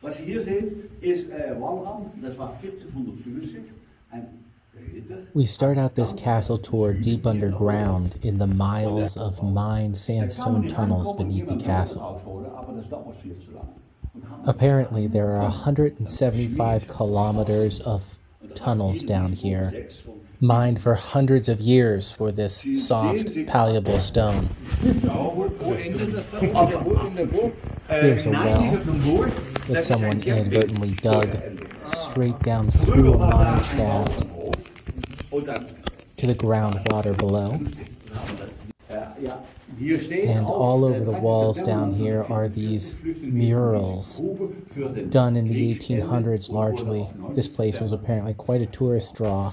Wat je hier ziet is Walram, dat was 1450. We start out this castle tour deep underground in the miles of mined sandstone tunnels beneath the castle. Apparently, there are 175 kilometers of tunnels down here, mined for hundreds of years for this soft, malleable stone. Here's a well that someone inadvertently dug straight down through a mine shaft to the groundwater below. And all over the walls down here are these murals done in the 1800s largely. This place was apparently quite a tourist draw.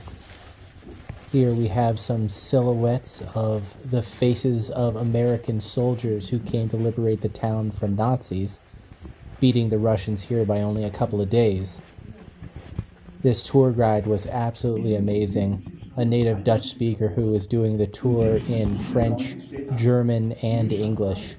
Here we have some silhouettes of the faces of American soldiers who came to liberate the town from Nazis, beating the Russians here by only a couple of days. This tour guide was absolutely amazing. A native Dutch speaker who was doing the tour in French, German, and English.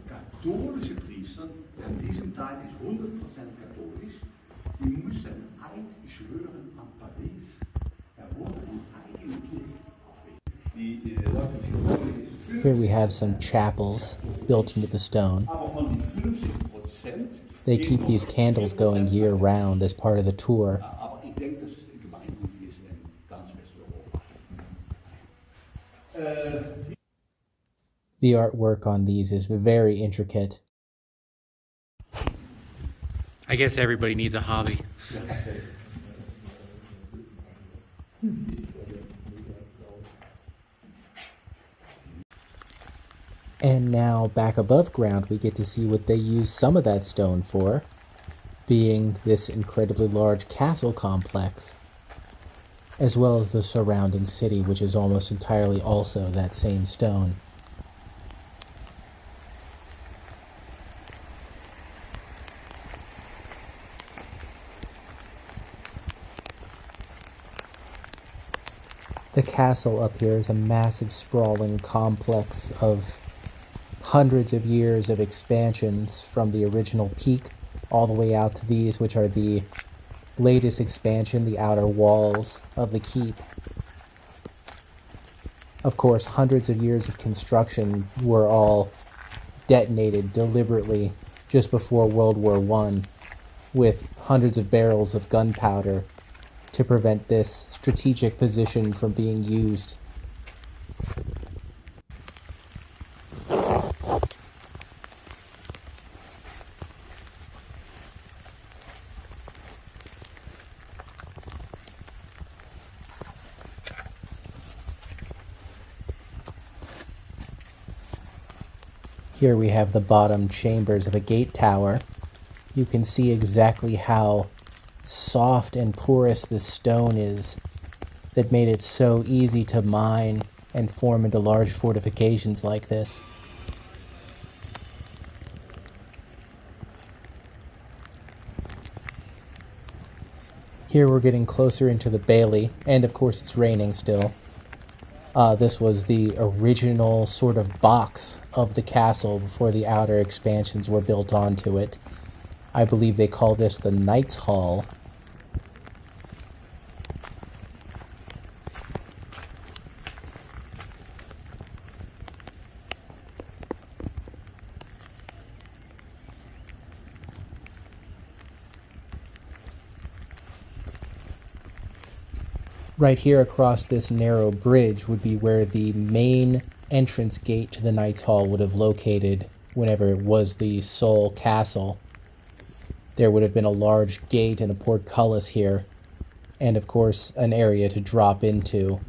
Here we have some chapels built into the stone. They keep these candles going year-round as part of the tour. The artwork on these is very intricate. I guess everybody needs a hobby. And now, back above ground, we get to see what they use some of that stone for, being this incredibly large castle complex, as well as the surrounding city, which is almost entirely also that same stone. The castle up here is a massive sprawling complex of hundreds of years of expansions from the original peak all the way out to these, which are the latest expansion, the outer walls of the keep. Of course, hundreds of years of construction were all detonated deliberately just before World War I with hundreds of barrels of gunpowder to prevent this strategic position from being used. Here we have the bottom chambers of a gate tower. You can see exactly how soft and porous this stone is that made it so easy to mine and form into large fortifications like this. Here we're getting closer into the bailey, and of course it's raining still. This was the original sort of box of the castle before the outer expansions were built onto it. I believe they call this the Knight's Hall. Right here across this narrow bridge would be where the main entrance gate to the Knight's Hall would have located whenever it was the sole castle. There would have been a large gate and a portcullis here, and of course an area to drop into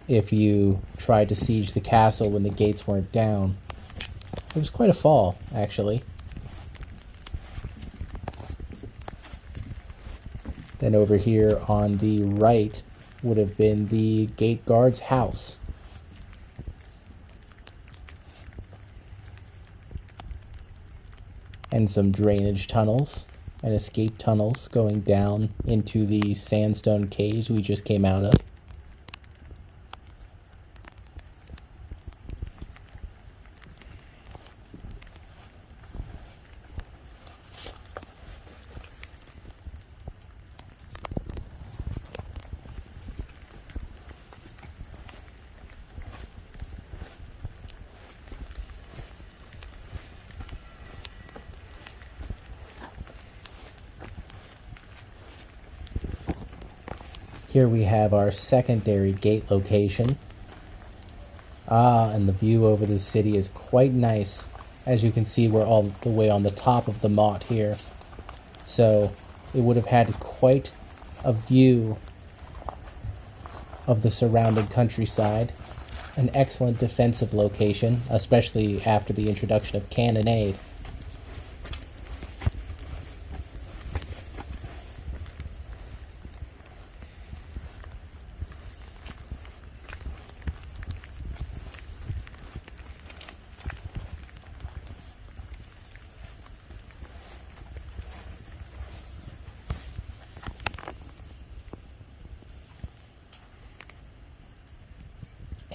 if you tried to siege the castle when the gates weren't down. It was quite a fall, actually. Then over here on the right would have been the gate guard's house. And some drainage tunnels and escape tunnels going down into the sandstone caves we just came out of. Here we have our secondary gate location. Ah, and the view over the city is quite nice. As you can see, we're all the way on the top of the motte here. So it would have had quite a view of the surrounding countryside. An excellent defensive location, especially after the introduction of cannonade.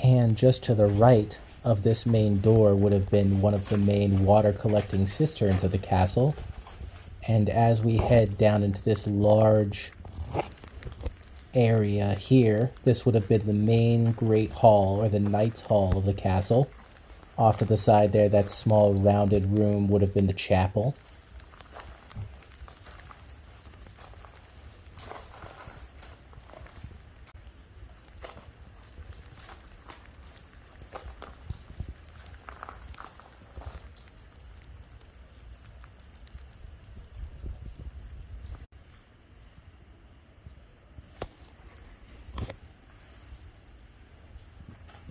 And just to the right of this main door would have been one of the main water collecting cisterns of the castle. And as we head down into this large area here, this would have been the main great hall, or the knight's hall of the castle. Off to the side there, that small rounded room would have been the chapel.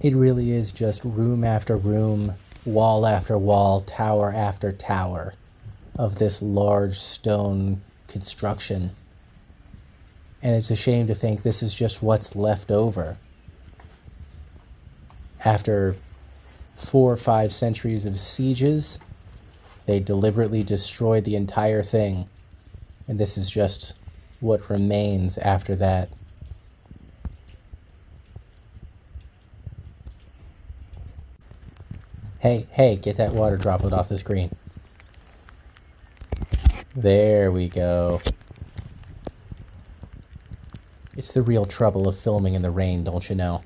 It really is just room after room, wall after wall, tower after tower of this large stone construction. And it's a shame to think this is just what's left over. After 4 or 5 centuries of sieges, they deliberately destroyed the entire thing. And this is just what remains after that. Hey, get that water droplet off the screen. There we go. It's the real trouble of filming in the rain, don't you know?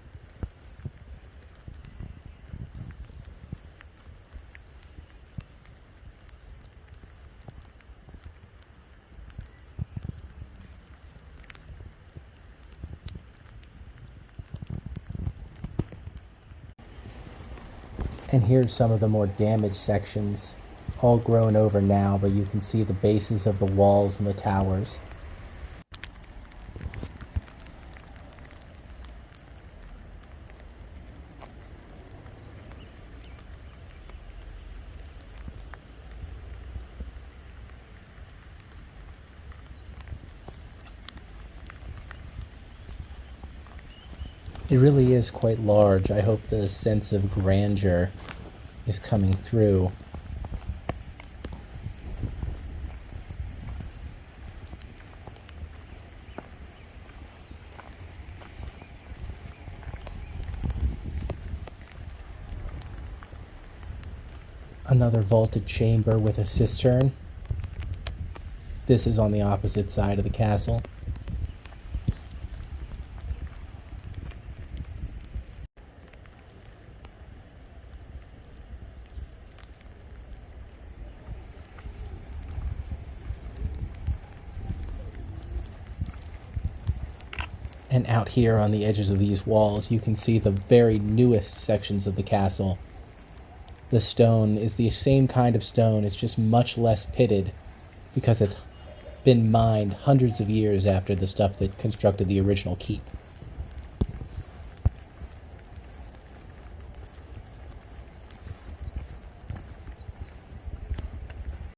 And here's some of the more damaged sections, all grown over now, but you can see the bases of the walls and the towers. It really is quite large. I hope the sense of grandeur is coming through. Another vaulted chamber with a cistern. This is on the opposite side of the castle. And out here on the edges of these walls, you can see the very newest sections of the castle. The stone is the same kind of stone, it's just much less pitted because it's been mined hundreds of years after the stuff that constructed the original keep.